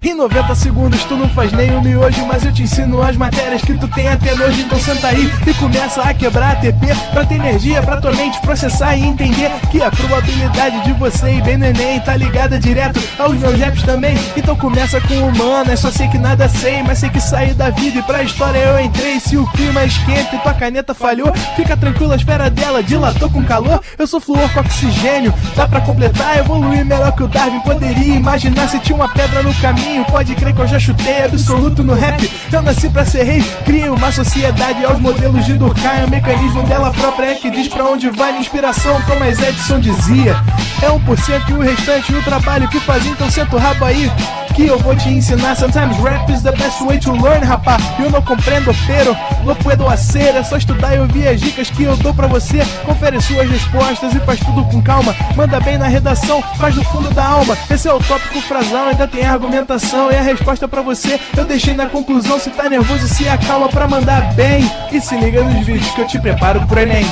Em 90 segundos tu não faz nem um miojo, mas eu te ensino as matérias que tu tem até nojo. Então senta aí e começa a quebrar ATP pra ter energia pra tua mente processar e entender que a probabilidade de você ir bem no Enem tá ligada direto aos meus raps também. Então começa com humanas, só sei que nada sei, mas sei que saí da vida e pra história eu entrei. Se o clima esquenta e tua caneta falhou, fica tranquilo, a esfera dela dilatou com calor. Eu sou flúor com oxigênio, dá pra completar, evoluir melhor que o Darwin poderia imaginar. Se tinha uma pedra no caminho, pode crer que eu já chutei absoluto no rap. Eu nasci pra ser rei, crio uma sociedade aos modelos de Durkheim. O mecanismo dela própria é que diz pra onde vai minha inspiração. Thomas Edison dizia: é 1% e o restante o trabalho que fazia. Então senta o rabo aí que eu vou te ensinar. Sometimes rap is the best way to learn, rapá. Eu não compreendo, pero não puedo hacer. É só estudar e ouvir as dicas que eu dou pra você. Confere suas respostas e faz tudo com calma. Manda bem na redação, faz do fundo da alma. Esse é o tópico frasal, ainda tem argumentação. E a resposta pra você eu deixei na conclusão. Se tá nervoso, se acalma pra mandar bem. E se liga nos vídeos que eu te preparo pro Enem.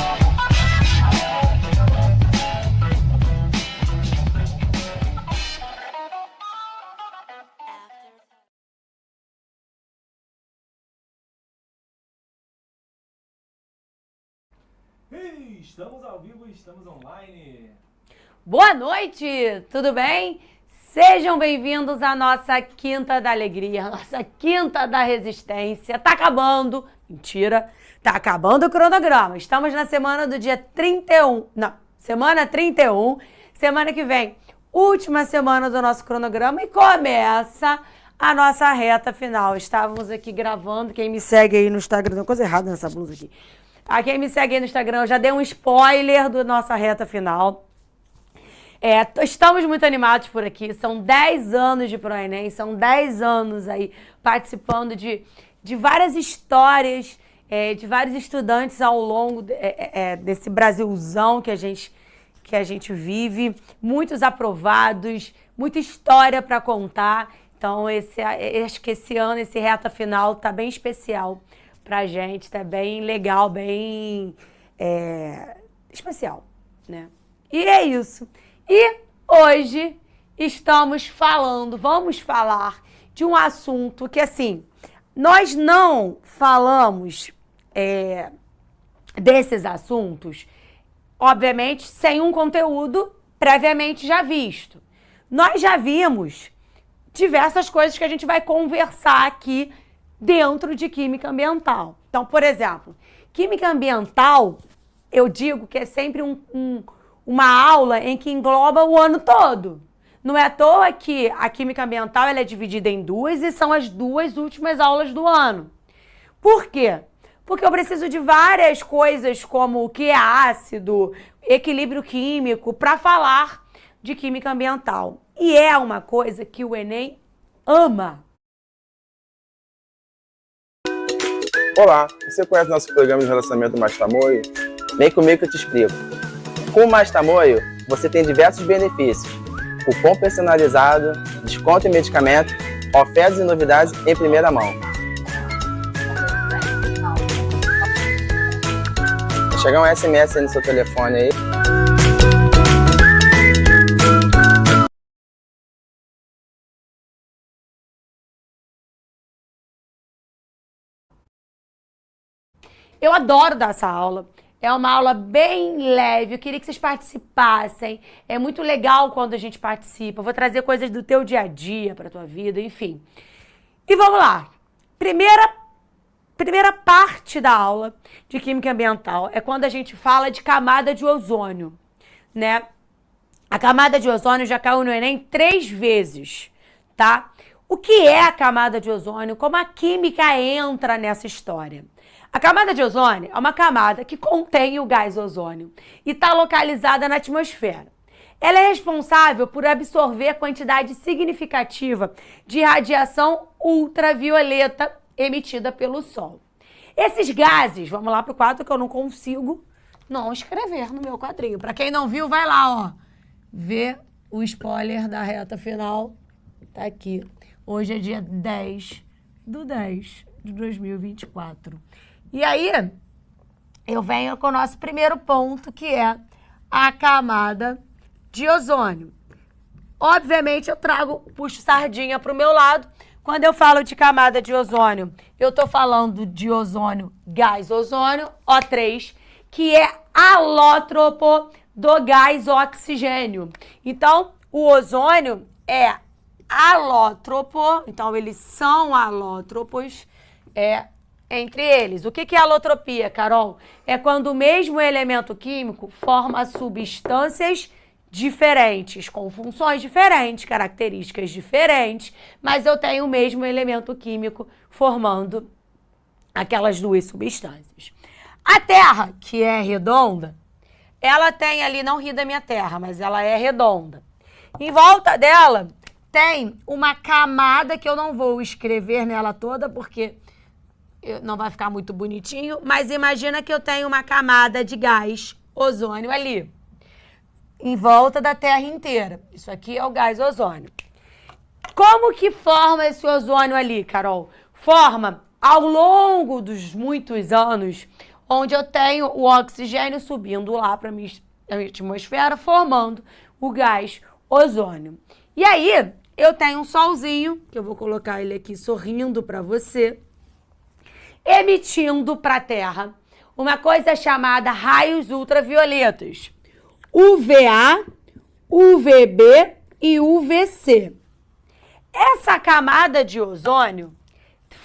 Estamos ao vivo, estamos online. Boa noite, tudo bem? Sejam bem-vindos à nossa Quinta da Alegria, nossa Quinta da Resistência. Tá acabando, mentira, tá acabando o cronograma. Estamos na semana do dia 31, não, semana 31, semana que vem, última semana do nosso cronograma e começa a nossa reta final. Estávamos aqui gravando, quem me segue aí no Instagram, tem coisa errada nessa blusa aqui. Tá, quem me segue aí no Instagram, eu já dei um spoiler da nossa reta final. Estamos muito animados por aqui, são 10 anos de ProEnem, são 10 anos aí participando de várias histórias, de vários estudantes ao longo desse Brasilzão que a gente vive, muitos aprovados, muita história para contar. Então acho que esse ano, esse reta final tá bem especial pra gente, tá bem legal, bem especial, né? E é isso. E hoje vamos falar de um assunto que, assim, nós não falamos desses assuntos, obviamente, sem um conteúdo previamente já visto. Nós já vimos diversas coisas que a gente vai conversar aqui dentro de química ambiental. Então, por exemplo, química ambiental, eu digo que é sempre uma aula em que engloba o ano todo. Não é à toa que a química ambiental ela é dividida em duas e são as duas últimas aulas do ano. Por quê? Porque eu preciso de várias coisas como o que é ácido, equilíbrio químico, para falar de química ambiental. E é uma coisa que o Enem ama. Olá, você conhece nosso programa de relacionamento Mais Tamoio? Vem comigo que eu te explico. Com o Mais Tamoio, você tem diversos benefícios. Cupom personalizado, desconto em medicamento, ofertas e novidades em primeira mão. Vai chegar um SMS aí no seu telefone aí. Eu adoro dar essa aula. É uma aula bem leve, eu queria que vocês participassem. É muito legal quando a gente participa. Eu vou trazer coisas do teu dia a dia para tua vida, enfim. E vamos lá. Primeira parte da aula de química ambiental é quando a gente fala de camada de ozônio, né? A camada de ozônio já caiu no Enem 3 vezes, tá? O que é a camada de ozônio? Como a química entra nessa história? A camada de ozônio é uma camada que contém o gás ozônio e está localizada na atmosfera. Ela é responsável por absorver quantidade significativa de radiação ultravioleta emitida pelo Sol. Esses gases, vamos lá para o quadro que eu não consigo não escrever no meu quadrinho. Para quem não viu, vai lá, ó. Vê o spoiler da reta final. Tá aqui. Hoje é dia 10/10/2024. E aí, eu venho com o nosso primeiro ponto, que é a camada de ozônio. Obviamente, eu puxo sardinha para o meu lado. Quando eu falo de camada de ozônio, eu estou falando de ozônio, gás ozônio, O3, que é alótropo do gás oxigênio. Então, o ozônio é alótropo, então eles são alótropos entre eles. O que é alotropia, Carol? É quando o mesmo elemento químico forma substâncias diferentes, com funções diferentes, características diferentes, mas eu tenho o mesmo elemento químico formando aquelas duas substâncias. A Terra, que é redonda, ela tem ali, não ri da minha Terra, mas ela é redonda. Em volta dela tem uma camada que eu não vou escrever nela toda, porque não vai ficar muito bonitinho, mas imagina que eu tenho uma camada de gás ozônio ali, em volta da Terra inteira. Isso aqui é o gás ozônio. Como que forma esse ozônio ali, Carol? Forma ao longo dos muitos anos, onde eu tenho o oxigênio subindo lá para a minha atmosfera, formando o gás ozônio. E aí, eu tenho um solzinho, que eu vou colocar ele aqui sorrindo para você, emitindo para a Terra uma coisa chamada raios ultravioletas. UVA, UVB e UVC. Essa camada de ozônio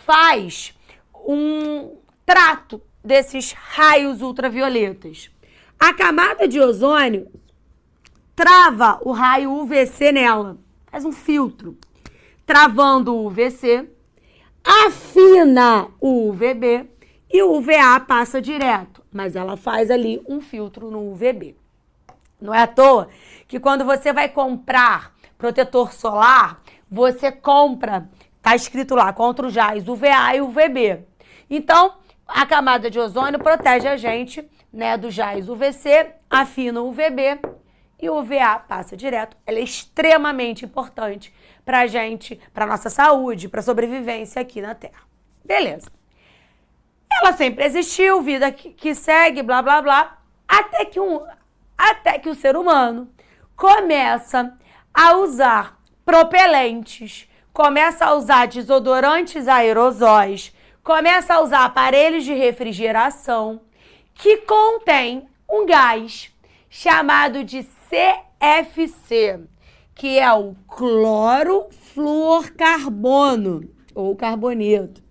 faz um trato desses raios ultravioletas. A camada de ozônio trava o raio UVC nela, faz um filtro, travando o UVC, afina o UVB e o UVA passa direto, mas ela faz ali um filtro no UVB. Não é à toa que quando você vai comprar protetor solar, você compra, tá escrito lá, contra os raios UVA e UVB. Então, a camada de ozônio protege a gente, né, dos raios UVC, afina o UVB e o UVA passa direto. Ela é extremamente importante pra gente, pra nossa saúde, pra sobrevivência aqui na Terra. Beleza. Ela sempre existiu, vida que segue, blá, blá, blá, até que o ser humano começa a usar propelentes, começa a usar desodorantes aerosóis, começa a usar aparelhos de refrigeração que contém um gás chamado de CFC, que é o clorofluorcarbono ou carboneto.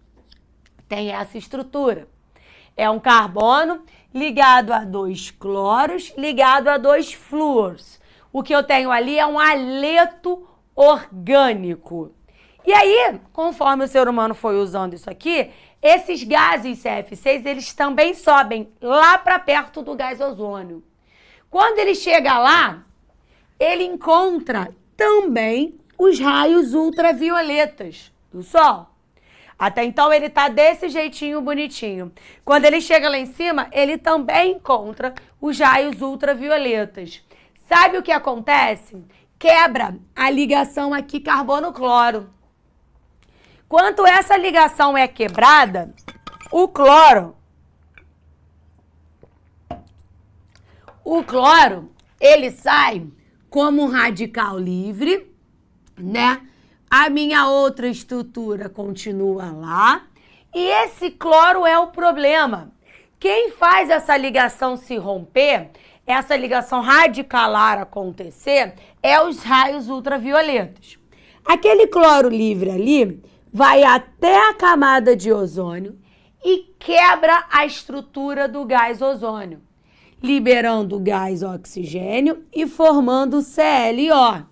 Tem essa estrutura. É um carbono ligado a 2 cloros, ligado a 2 flúors. O que eu tenho ali é um haleto orgânico. E aí, conforme o ser humano foi usando isso aqui, esses gases CF6, eles também sobem lá para perto do gás ozônio. Quando ele chega lá, ele encontra também os raios ultravioletas do Sol. Até então ele tá desse jeitinho bonitinho. Quando ele chega lá em cima, ele também encontra os raios ultravioletas. Sabe o que acontece? Quebra a ligação aqui carbono-cloro. Quando essa ligação é quebrada, o cloro, ele sai como um radical livre, né? A minha outra estrutura continua lá. E esse cloro é o problema. Quem faz essa ligação se romper, essa ligação radicalar acontecer, é os raios ultravioletas. Aquele cloro livre ali vai até a camada de ozônio e quebra a estrutura do gás ozônio, liberando o gás oxigênio e formando o ClO.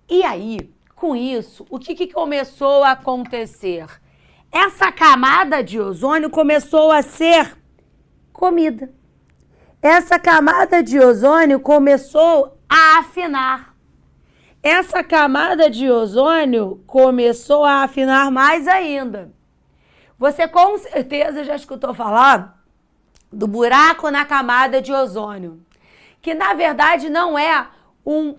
E aí, com isso, o que começou a acontecer? Essa camada de ozônio começou a ser comida. Essa camada de ozônio começou a afinar. Essa camada de ozônio começou a afinar mais ainda. Você com certeza já escutou falar do buraco na camada de ozônio, que na verdade não é um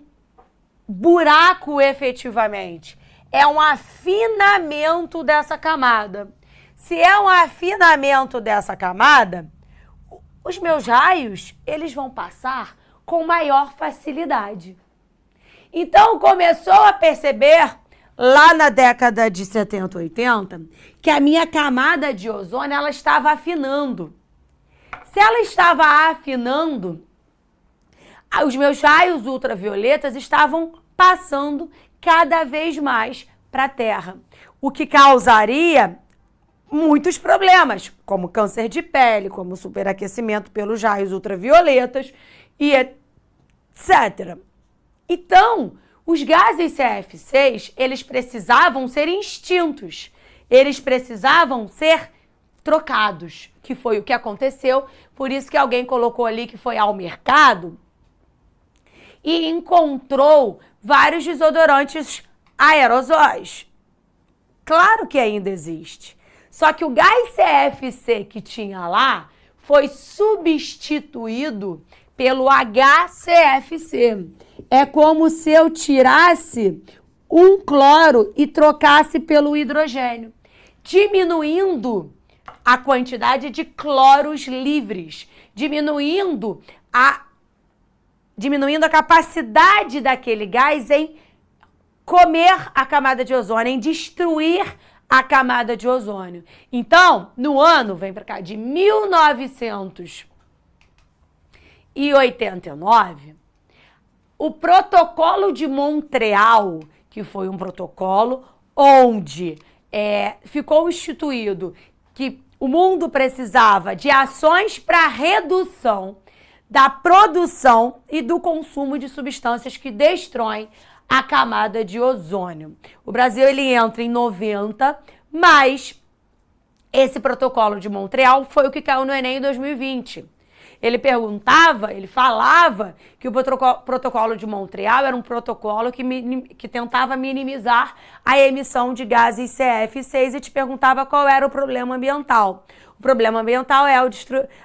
buraco efetivamente, é um afinamento dessa camada. Se é um afinamento dessa camada, os meus raios, eles vão passar com maior facilidade. Então, começou a perceber, lá na década de 70, 80, que a minha camada de ozônio, ela estava afinando. Se ela estava afinando, os meus raios ultravioletas estavam passando cada vez mais para a Terra, o que causaria muitos problemas, como câncer de pele, como superaquecimento pelos raios ultravioletas e etc. Então, os gases CF6, eles precisavam ser extintos, eles precisavam ser trocados, que foi o que aconteceu, por isso que alguém colocou ali que foi ao mercado e encontrou vários desodorantes aerosóis. Claro que ainda existe. Só que o gás CFC que tinha lá foi substituído pelo HCFC. É como se eu tirasse um cloro e trocasse pelo hidrogênio, diminuindo a quantidade de cloros livres, diminuindo a capacidade daquele gás em comer a camada de ozônio, em destruir a camada de ozônio. Então, no ano, vem para cá, de 1989, o Protocolo de Montreal, que foi um protocolo onde ficou instituído que o mundo precisava de ações para redução da produção e do consumo de substâncias que destroem a camada de ozônio. O Brasil, ele entra em 90, mas esse protocolo de Montreal foi o que caiu no Enem em 2020. Ele falava que o protocolo de Montreal era um protocolo que tentava minimizar a emissão de gases CF6 e te perguntava qual era o problema ambiental. O problema ambiental é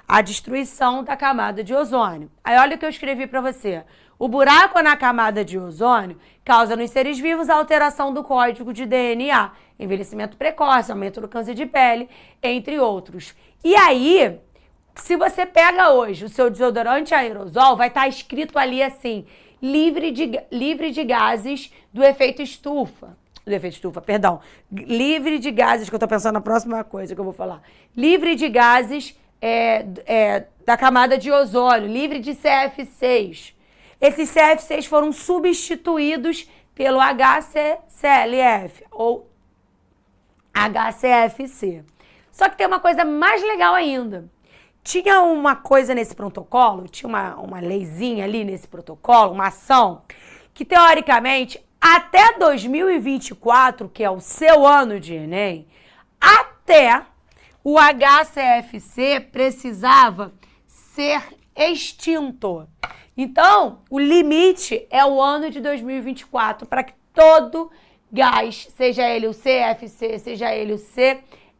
a destruição da camada de ozônio. Aí olha o que eu escrevi para você. O buraco na camada de ozônio causa nos seres vivos a alteração do código de DNA, envelhecimento precoce, aumento do câncer de pele, entre outros. E aí, se você pega hoje o seu desodorante aerosol, vai estar escrito ali assim, livre de gases do efeito estufa. Livre de gases, que eu tô pensando na próxima coisa que eu vou falar. Livre de gases da camada de ozônio, livre de CF6. Esses CF6 foram substituídos pelo HCCLF ou HCFC. Só que tem uma coisa mais legal ainda. Tinha uma coisa nesse protocolo, tinha uma leizinha ali nesse protocolo, uma ação, que teoricamente até 2024, que é o seu ano de Enem, até o HCFC precisava ser extinto. Então, o limite é o ano de 2024 para que todo gás, seja ele o CFC, seja ele o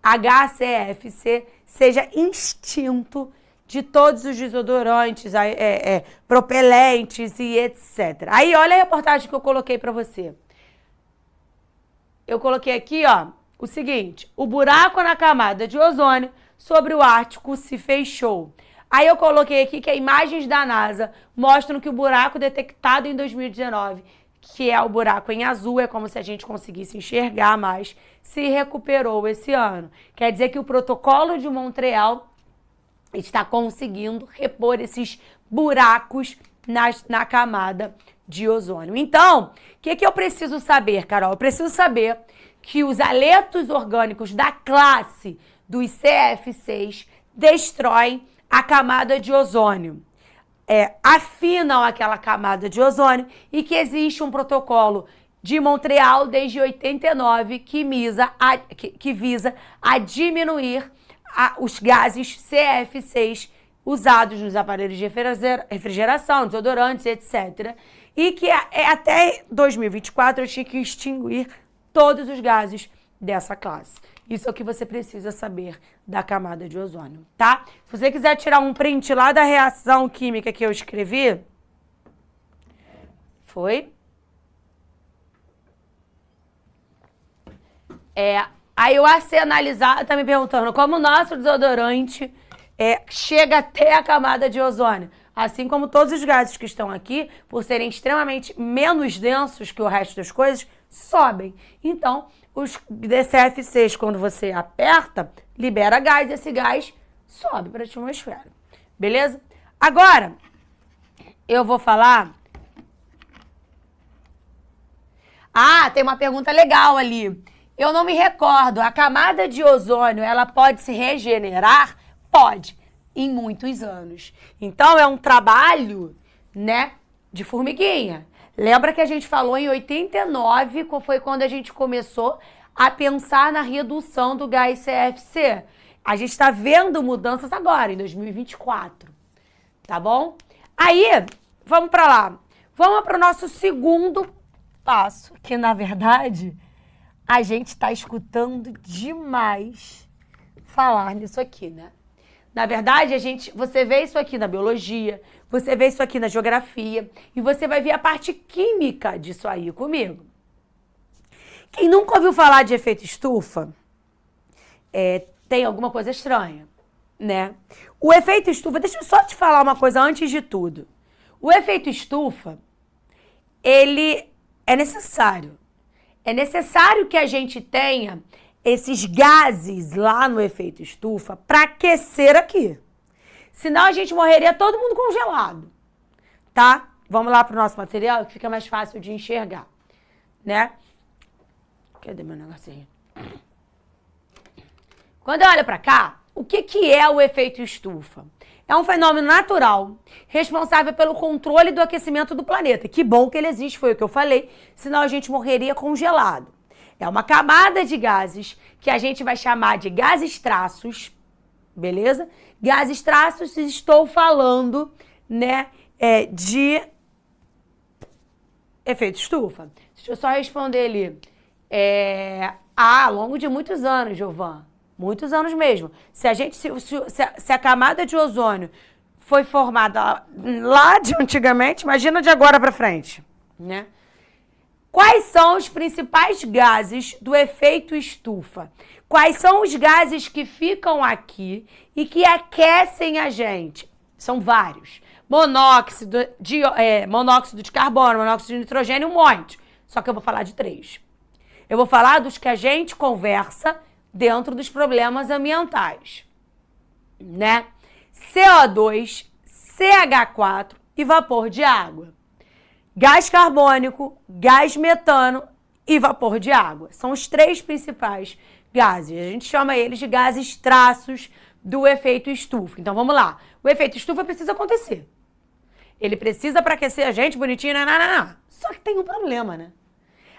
HCFC, seja extinto de todos os desodorantes, propelentes e etc. Aí, olha a reportagem que eu coloquei para você. Eu coloquei aqui, ó, o seguinte: o buraco na camada de ozônio sobre o Ártico se fechou. Aí eu coloquei aqui que imagens da NASA mostram que o buraco detectado em 2019, que é o buraco em azul, é como se a gente conseguisse enxergar mais, se recuperou esse ano. Quer dizer que o protocolo de Montreal está conseguindo repor esses buracos na camada de ozônio. Então, o que eu preciso saber, Carol? Eu preciso saber que os haletos orgânicos da classe dos CF6 destroem a camada de ozônio, afinam aquela camada de ozônio e que existe um protocolo de Montreal desde 89 que visa a diminuir os gases CF6 usados nos aparelhos de refrigeração, desodorantes, etc. E que até 2024 eu tinha que extinguir todos os gases dessa classe. Isso é o que você precisa saber da camada de ozônio, tá? Se você quiser tirar um print lá da reação química que eu escrevi, Aí o arsenalizado tá me perguntando como o nosso desodorante chega até a camada de ozônio. Assim como todos os gases que estão aqui, por serem extremamente menos densos que o resto das coisas, sobem. Então, os DCFCs, quando você aperta, libera gás, esse gás sobe para a atmosfera. Beleza? Agora, eu vou falar... Ah, tem uma pergunta legal ali. Eu não me recordo, a camada de ozônio, ela pode se regenerar? Pode, em muitos anos. Então, é um trabalho, né, de formiguinha. Lembra que a gente falou em 89, foi quando a gente começou a pensar na redução do gás CFC. A gente está vendo mudanças agora, em 2024, tá bom? Aí, vamos para lá. Vamos para o nosso segundo passo, que na verdade a gente está escutando demais falar nisso aqui, né? Na verdade, você vê isso aqui na biologia, você vê isso aqui na geografia e você vai ver a parte química disso aí comigo. Quem nunca ouviu falar de efeito estufa, tem alguma coisa estranha, né? O efeito estufa, deixa eu só te falar uma coisa antes de tudo. O efeito estufa, ele é necessário. É necessário que a gente tenha esses gases lá no efeito estufa para aquecer aqui. Senão a gente morreria todo mundo congelado, tá? Vamos lá pro nosso material que fica mais fácil de enxergar, né? Cadê meu negocinho? Quando eu olho para cá, o que é o efeito estufa? É um fenômeno natural, responsável pelo controle do aquecimento do planeta. Que bom que ele existe, foi o que eu falei, senão a gente morreria congelado. É uma camada de gases que a gente vai chamar de gases traços, beleza? Gases traços, estou falando, né, de efeito estufa. Deixa eu só responder ali. Ao longo de muitos anos, Giovan. Muitos anos mesmo. Se a camada de ozônio foi formada lá de antigamente, imagina de agora para frente, né? Quais são os principais gases do efeito estufa? Quais são os gases que ficam aqui e que aquecem a gente? São vários. Monóxido de carbono, monóxido de nitrogênio, um monte. Só que eu vou falar de 3. Eu vou falar dos que a gente conversa dentro dos problemas ambientais, né? CO2, CH4 e vapor de água. Gás carbônico, gás metano e vapor de água. São os 3 principais gases. A gente chama eles de gases traços do efeito estufa. Então vamos lá. O efeito estufa precisa acontecer. Ele precisa para aquecer a gente bonitinho, não. Só que tem um problema, né?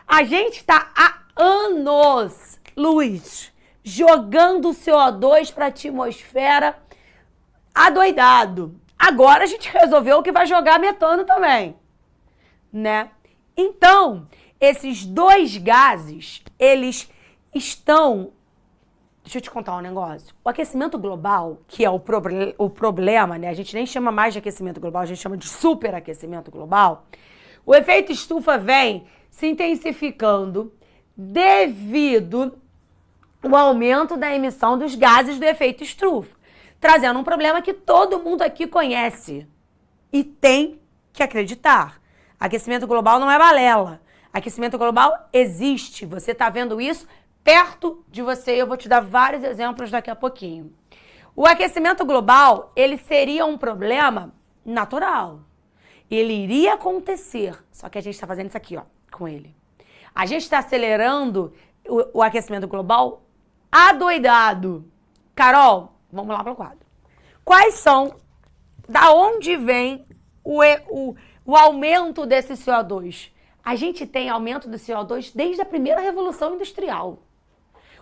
A gente está há anos, Luiz, jogando CO2 para a atmosfera adoidado. Agora a gente resolveu que vai jogar metano também, né? Então, esses 2 gases, eles estão... Deixa eu te contar um negócio. O aquecimento global, que é o problema, né? A gente nem chama mais de aquecimento global, a gente chama de superaquecimento global. O efeito estufa vem se intensificando devido ao aumento da emissão dos gases do efeito estufa, trazendo um problema que todo mundo aqui conhece e tem que acreditar. Aquecimento global não é balela. Aquecimento global existe. Você está vendo isso perto de você. Eu vou te dar vários exemplos daqui a pouquinho. O aquecimento global, ele seria um problema natural. Ele iria acontecer. Só que a gente está fazendo isso aqui, ó, com ele. A gente está acelerando o aquecimento global adoidado. Carol, vamos lá para o quadro. Quais são, da onde vem o aumento desse CO2? A gente tem aumento do CO2 desde a primeira Revolução Industrial.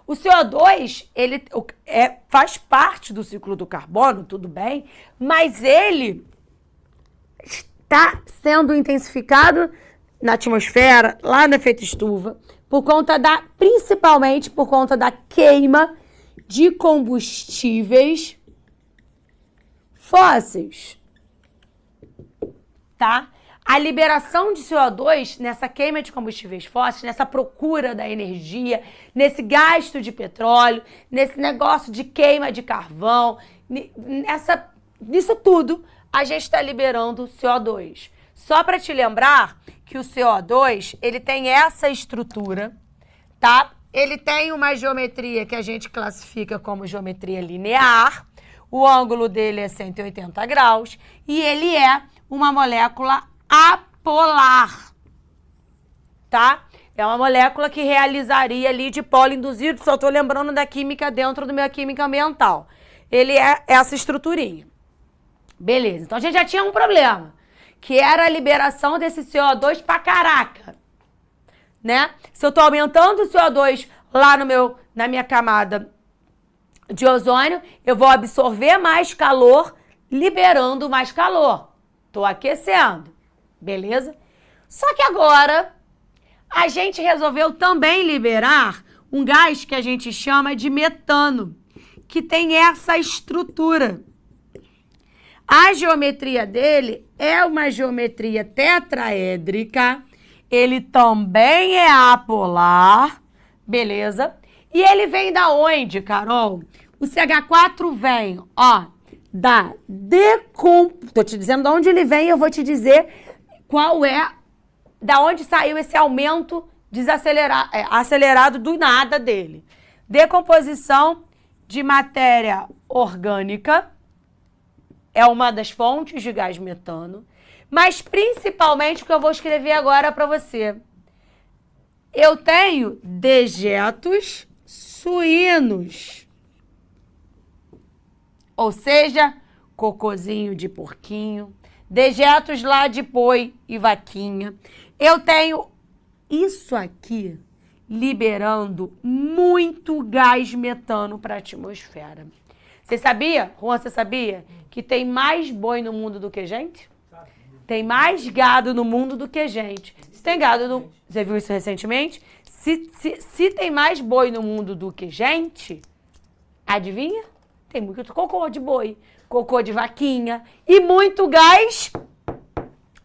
O CO2, ele faz parte do ciclo do carbono, tudo bem, mas ele está sendo intensificado na atmosfera, lá no efeito estufa, principalmente por conta da queima de combustíveis fósseis, tá? A liberação de CO2 nessa queima de combustíveis fósseis, nessa procura da energia, nesse gasto de petróleo, nesse negócio de queima de carvão, nisso tudo, a gente está liberando CO2. Só para te lembrar que o CO2, ele tem essa estrutura, tá? Ele tem uma geometria que a gente classifica como geometria linear, o ângulo dele é 180 graus e ele é uma molécula apolar, tá? É uma molécula que realizaria ali dipolo induzido, só estou lembrando da química dentro do meu química ambiental. Ele é essa estruturinha. Beleza, então a gente já tinha um problema, que era a liberação desse CO2 pra caraca, né? Se eu tô aumentando o CO2 lá na minha camada de ozônio, eu vou absorver mais calor, liberando mais calor. Tô aquecendo, beleza? Só que agora a gente resolveu também liberar um gás que a gente chama de metano, que tem essa estrutura. A geometria dele é uma geometria tetraédrica, ele também é apolar, beleza? E ele vem da onde, Carol? O CH4 vem, ó, da Tô te dizendo de onde ele vem, eu vou te dizer qual é, da onde saiu esse aumento acelerado do nada dele. Decomposição de matéria orgânica é uma das fontes de gás metano, mas principalmente o que eu vou escrever agora para você. Eu tenho dejetos suínos, ou seja, cocôzinho de porquinho, dejetos lá de boi e vaquinha. Eu tenho isso aqui liberando muito gás metano para a atmosfera. Você sabia, Juan, você sabia que tem mais boi no mundo do que gente? Tem mais gado no mundo do que gente. Se tem gado no... Você viu isso recentemente? Se tem mais boi no mundo do que gente, adivinha? Tem muito cocô de boi, cocô de vaquinha e muito gás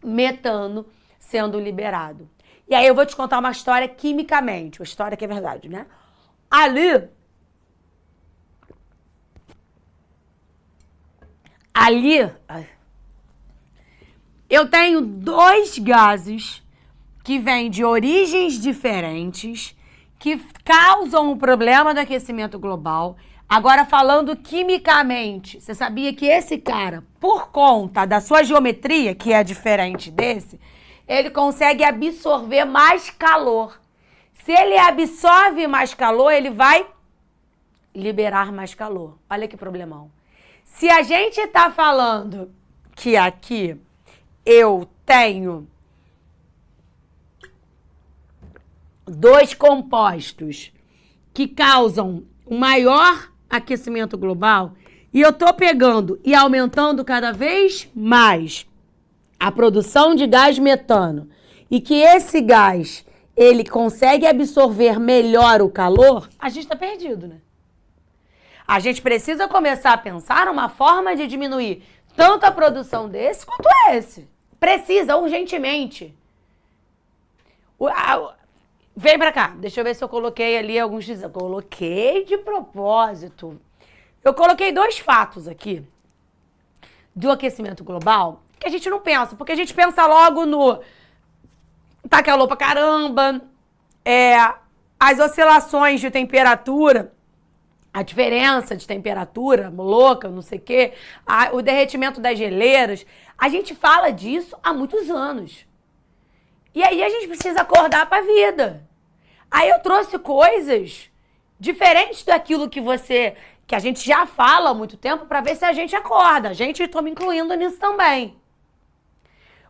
metano sendo liberado. E aí eu vou te contar uma história quimicamente, uma história que é verdade, né? Ali, eu tenho dois gases que vêm de origens diferentes, que causam o problema do aquecimento global. Agora, falando quimicamente, você sabia que esse cara, por conta da sua geometria, que é diferente desse, ele consegue absorver mais calor. Se ele absorve mais calor, ele vai liberar mais calor. Olha que problemão. Se a gente está falando que aqui eu tenho dois compostos que causam um maior aquecimento global e eu estou pegando e aumentando cada vez mais a produção de gás metano e que esse gás ele consegue absorver melhor o calor, a gente está perdido, né? A gente precisa começar a pensar uma forma de diminuir tanto a produção desse quanto esse. Precisa, urgentemente. Vem pra cá, deixa eu ver se eu coloquei ali alguns... Coloquei de propósito. Eu coloquei dois fatos aqui do aquecimento global que a gente não pensa, porque a gente pensa logo no... Tá calor pra caramba, as oscilações de temperatura... A diferença de temperatura, louca, não sei o quê, o derretimento das geleiras. A gente fala disso há muitos anos. E aí a gente precisa acordar para a vida. Aí eu trouxe coisas diferentes daquilo que a gente já fala há muito tempo para ver se a gente acorda. A gente, estou me incluindo nisso também.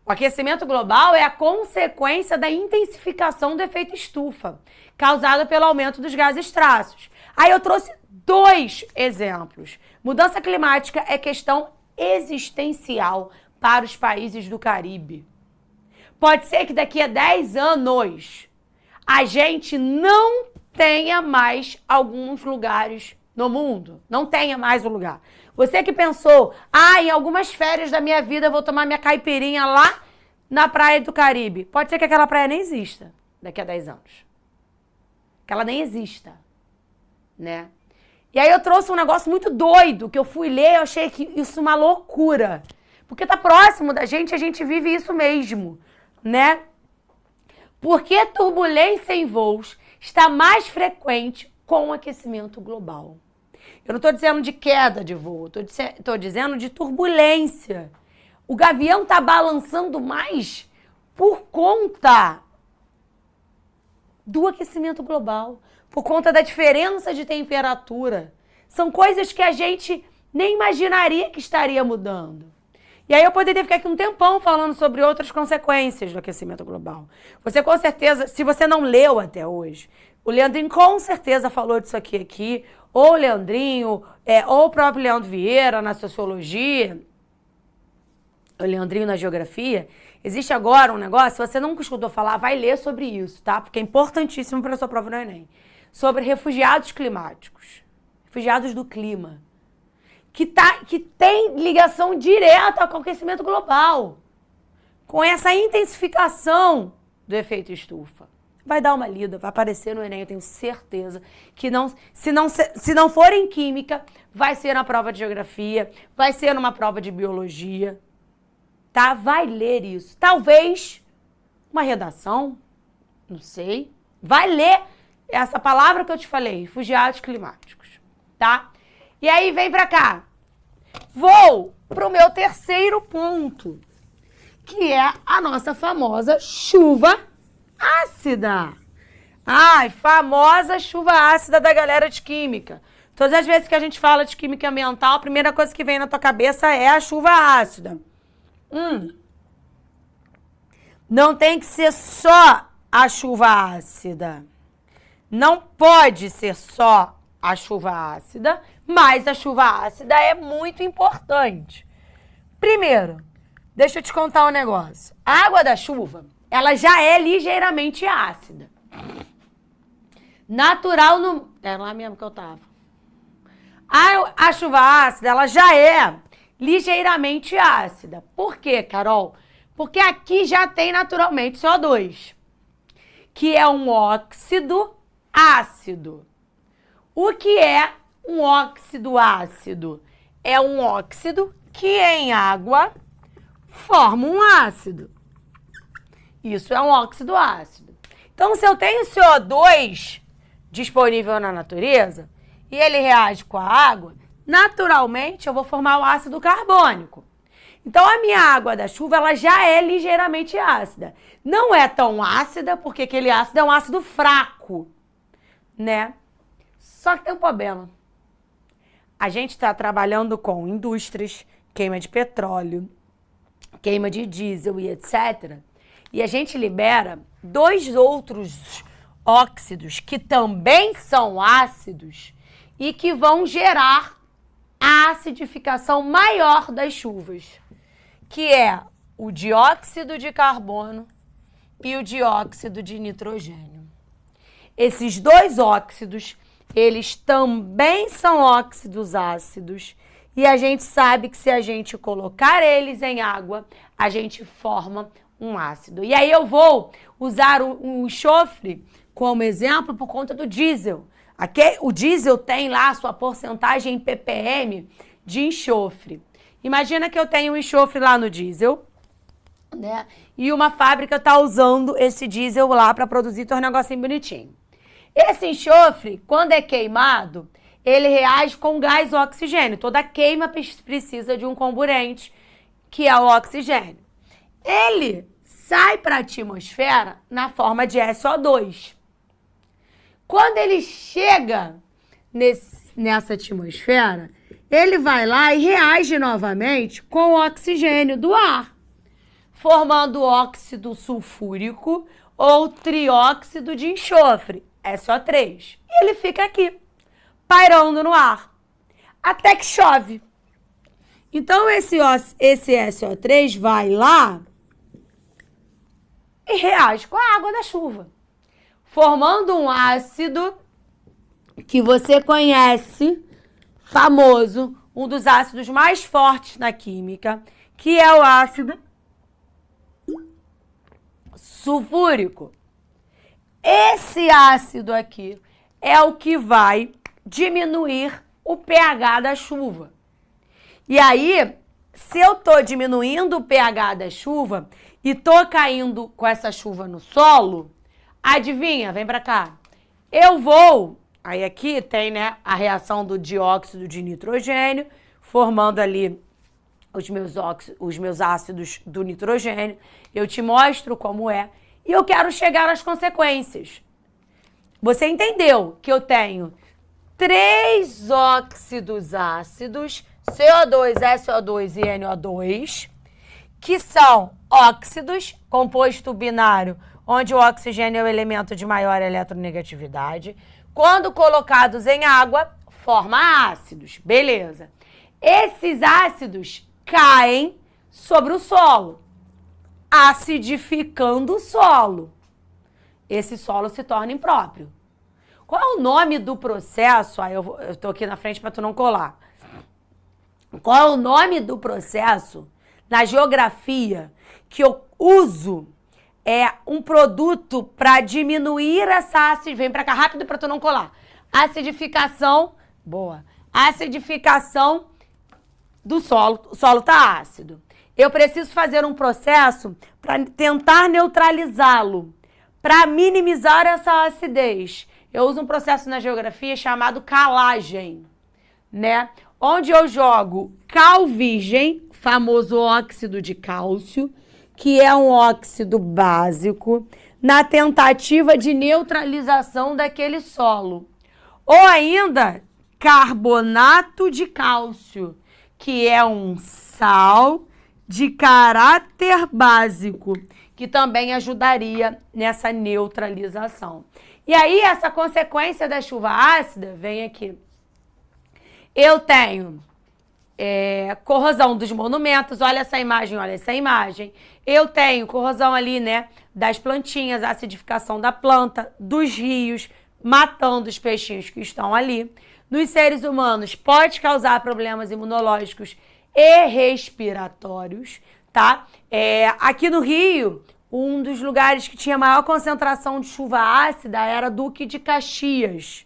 O aquecimento global é a consequência da intensificação do efeito estufa, causada pelo aumento dos gases traços. Aí eu trouxe dois exemplos. Mudança climática é questão existencial para os países do Caribe. Pode ser que daqui a 10 anos a gente não tenha mais alguns lugares no mundo. Não tenha mais um lugar. Você que pensou, em algumas férias da minha vida eu vou tomar minha caipirinha lá na praia do Caribe. Pode ser que aquela praia nem exista daqui a 10 anos. Que ela nem exista, né? E aí eu trouxe um negócio muito doido, que eu fui ler, eu achei que isso uma loucura. Porque tá próximo da gente, a gente vive isso mesmo, né? Por que turbulência em voos está mais frequente com o aquecimento global? Eu não estou dizendo de queda de voo, estou dizendo de turbulência. O gavião está balançando mais por conta do aquecimento global, por conta da diferença de temperatura. São coisas que a gente nem imaginaria que estaria mudando. E aí eu poderia ficar aqui um tempão falando sobre outras consequências do aquecimento global. Você com certeza, se você não leu até hoje, o Leandrinho com certeza falou disso aqui, ou o Leandrinho, ou o próprio Leandro Vieira na sociologia, o Leandrinho na geografia. Existe agora um negócio, se você nunca escutou falar, vai ler sobre isso, tá? Porque é importantíssimo para a sua prova no Enem. Sobre refugiados climáticos, refugiados do clima. Que tem ligação direta com o aquecimento global, com essa intensificação do efeito estufa. Vai dar uma lida, vai aparecer no Enem, eu tenho certeza que não, se não for em química, vai ser na prova de geografia, vai ser numa prova de biologia, tá? Vai ler isso. Talvez uma redação, não sei, vai ler essa palavra que eu te falei, refugiados climáticos, tá? E aí vem pra cá. Vou pro meu terceiro ponto, que é a nossa famosa chuva ácida. Ai, famosa chuva ácida da galera de química. Todas as vezes que a gente fala de química ambiental, a primeira coisa que vem na tua cabeça é a chuva ácida. Não tem que ser só a chuva ácida. Não pode ser só a chuva ácida, mas a chuva ácida é muito importante. Primeiro, deixa eu te contar um negócio. A água da chuva, ela já é ligeiramente ácida. Natural no... É lá mesmo que eu tava. A chuva ácida, ela já é ligeiramente ácida. Por quê, Carol? Porque aqui já tem naturalmente CO2, que é um óxido ácido. O que é um óxido ácido? É um óxido que em água forma um ácido. Isso é um óxido ácido. Então, se eu tenho CO2 disponível na natureza e ele reage com a água, naturalmente eu vou formar o ácido carbônico. Então, a minha água da chuva, ela já é ligeiramente ácida. Não é tão ácida, porque aquele ácido é um ácido fraco, né? Só que tem um problema. A gente está trabalhando com indústrias, queima de petróleo, queima de diesel e etc. E a gente libera 2 outros óxidos que também são ácidos e que vão gerar a acidificação maior das chuvas, que é o dióxido de carbono e o dióxido de nitrogênio. Esses 2 óxidos, eles também são óxidos ácidos e a gente sabe que se a gente colocar eles em água, a gente forma um ácido. E aí eu vou usar o enxofre como exemplo por conta do diesel. O diesel tem lá a sua porcentagem em ppm de enxofre. Imagina que eu tenho um enxofre lá no diesel, né? E uma fábrica está usando esse diesel lá para produzir um negocinho bonitinho. Esse enxofre, quando é queimado, ele reage com gás oxigênio. Toda queima precisa de um comburente, que é o oxigênio. Ele sai para a atmosfera na forma de SO2. Quando ele chega nessa atmosfera, ele vai lá e reage novamente com o oxigênio do ar, formando óxido sulfúrico ou trióxido de enxofre, SO3. E ele fica aqui, pairando no ar, até que chove. Então, esse SO3 vai lá e reage com a água da chuva, formando um ácido que você conhece, famoso, um dos ácidos mais fortes na química, que é o ácido sulfúrico. Esse ácido aqui é o que vai diminuir o pH da chuva. E aí, se eu tô diminuindo o pH da chuva e tô caindo com essa chuva no solo, adivinha? Vem pra cá. Eu vou... Aí aqui tem, né, a reação do dióxido de nitrogênio, formando ali os meus ácidos do nitrogênio. Eu te mostro como é. E eu quero chegar às consequências. Você entendeu que eu tenho 3 óxidos ácidos, CO2, SO2 e NO2, que são óxidos, composto binário, onde o oxigênio é o elemento de maior eletronegatividade. Quando colocados em água, forma ácidos. Beleza. Esses ácidos caem sobre o solo, acidificando o solo. Esse solo se torna impróprio. Qual é o nome do processo? Eu tô aqui na frente para tu não colar. Qual é o nome do processo na geografia que eu uso um produto para diminuir essa acidez? Vem para cá rápido para tu não colar. Acidificação, boa. Acidificação do solo. O solo tá ácido. Eu preciso fazer um processo para tentar neutralizá-lo, para minimizar essa acidez. Eu uso um processo na geografia chamado calagem, né? Onde eu jogo cal virgem, famoso óxido de cálcio, que é um óxido básico, na tentativa de neutralização daquele solo. Ou ainda, carbonato de cálcio, que é um sal de caráter básico, que também ajudaria nessa neutralização. E aí, essa consequência da chuva ácida vem aqui. Eu tenho corrosão dos monumentos, olha essa imagem, olha essa imagem. Eu tenho corrosão ali, né, das plantinhas, acidificação da planta, dos rios, matando os peixinhos que estão ali. Nos seres humanos, pode causar problemas imunológicos e respiratórios, tá? Aqui no Rio, um dos lugares que tinha maior concentração de chuva ácida era Duque de Caxias,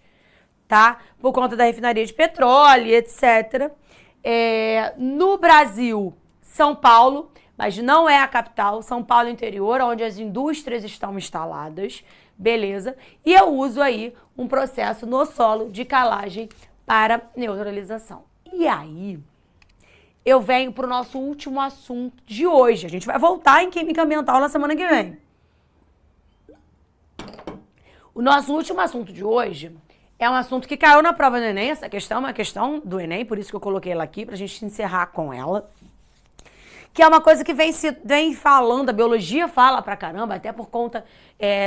tá? Por conta da refinaria de petróleo, etc. No Brasil, São Paulo, mas não é a capital, São Paulo interior, onde as indústrias estão instaladas, beleza? E eu uso aí um processo no solo de calagem para neutralização. E aí, eu venho para o nosso último assunto de hoje. A gente vai voltar em Química Ambiental na semana que vem. O nosso último assunto de hoje é um assunto que caiu na prova do Enem. Essa questão é uma questão do Enem, por isso que eu coloquei ela aqui, para a gente encerrar com ela. Que é uma coisa que vem falando, a biologia fala pra caramba, até por conta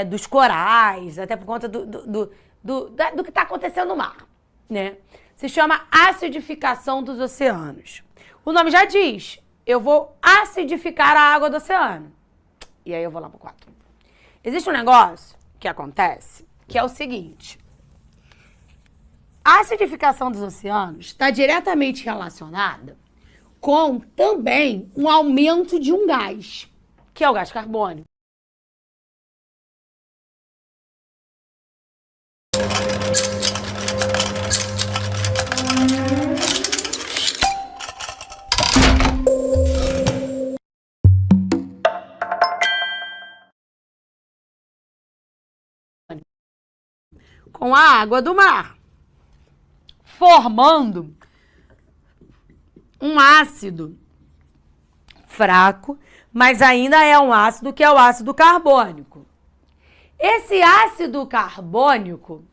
dos corais, até por conta do que está acontecendo no mar, né? Se chama acidificação dos oceanos. O nome já diz, eu vou acidificar a água do oceano. E aí eu vou lá pro 4. Existe um negócio que acontece, que é o seguinte. A acidificação dos oceanos está diretamente relacionada com também um aumento de um gás, que é o gás carbônico. Com a água do mar, formando um ácido fraco, mas ainda é um ácido que é o ácido carbônico. Esse ácido carbônico,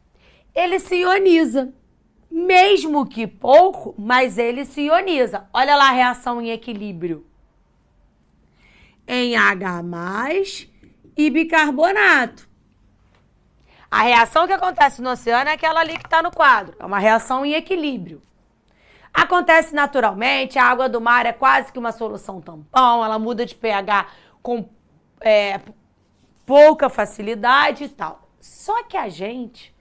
ele se ioniza, mesmo que pouco, mas ele se ioniza. Olha lá a reação em equilíbrio. Em H+ e bicarbonato. A reação que acontece no oceano é aquela ali que está no quadro. É uma reação em equilíbrio. Acontece naturalmente, a água do mar é quase que uma solução tampão, ela muda de pH com pouca facilidade e tal. Só que a gente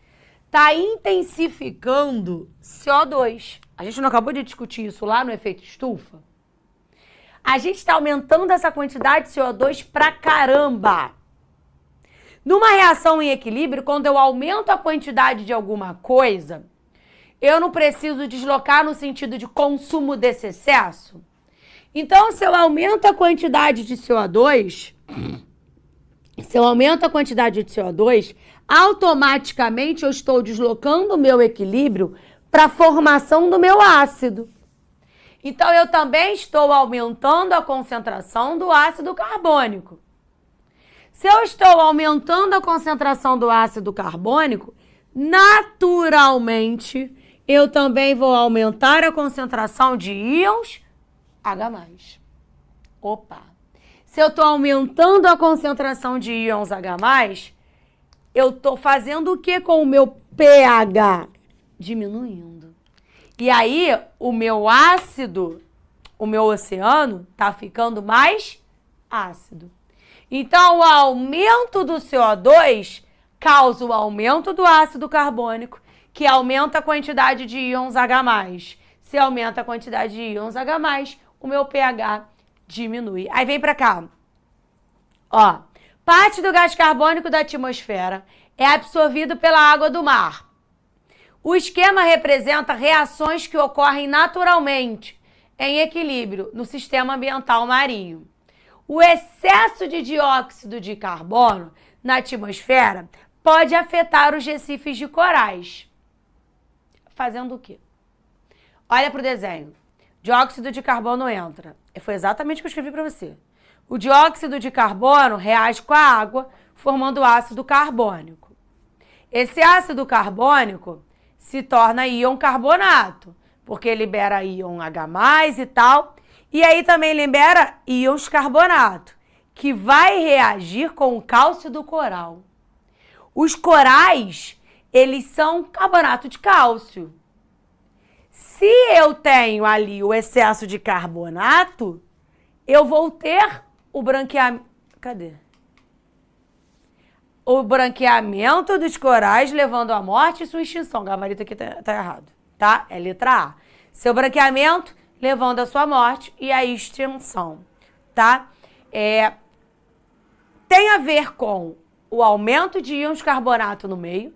está intensificando CO2. A gente não acabou de discutir isso lá no efeito estufa? A gente está aumentando essa quantidade de CO2 pra caramba. Numa reação em equilíbrio, quando eu aumento a quantidade de alguma coisa, eu não preciso deslocar no sentido de consumo desse excesso. Então, se eu aumento a quantidade de CO2, automaticamente eu estou deslocando o meu equilíbrio para a formação do meu ácido. Então, eu também estou aumentando a concentração do ácido carbônico. Se eu estou aumentando a concentração do ácido carbônico, naturalmente, eu também vou aumentar a concentração de íons H+. Opa! Se eu estou aumentando a concentração de íons H+, eu estou fazendo o que com o meu pH? Diminuindo. E aí, o meu ácido, o meu oceano, está ficando mais ácido. Então, o aumento do CO2 causa o aumento do ácido carbônico, que aumenta a quantidade de íons H+. Se aumenta a quantidade de íons H+, o meu pH diminui. Aí vem pra cá. Ó, parte do gás carbônico da atmosfera é absorvido pela água do mar. O esquema representa reações que ocorrem naturalmente, em equilíbrio, no sistema ambiental marinho. O excesso de dióxido de carbono na atmosfera pode afetar os recifes de corais. Fazendo o quê? Olha para o desenho. Dióxido de carbono entra. Foi exatamente o que eu escrevi para você. O dióxido de carbono reage com a água, formando ácido carbônico. Esse ácido carbônico se torna íon carbonato, porque libera íon H+, e tal. E aí também libera íons carbonato, que vai reagir com o cálcio do coral. Os corais, eles são carbonato de cálcio. Se eu tenho ali o excesso de carbonato, eu vou ter o branqueamento... Cadê? O branqueamento dos corais levando à morte e sua extinção. O gabarito aqui tá errado, tá? É letra A. Seu branqueamento levando à sua morte e à extinção, tá? Tem a ver com o aumento de íons carbonato no meio,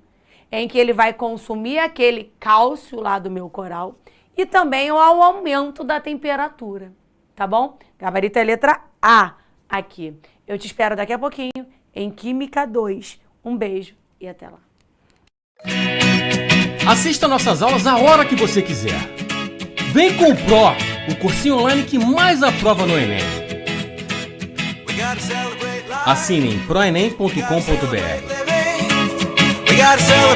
em que ele vai consumir aquele cálcio lá do meu coral, e também ao aumento da temperatura, tá bom? Gabarito é letra A aqui. Eu te espero daqui a pouquinho em Química 2. Um beijo e até lá. Assista nossas aulas a hora que você quiser. Vem com o Pro, o cursinho online que mais aprova no Enem. Assine em proenem.com.br.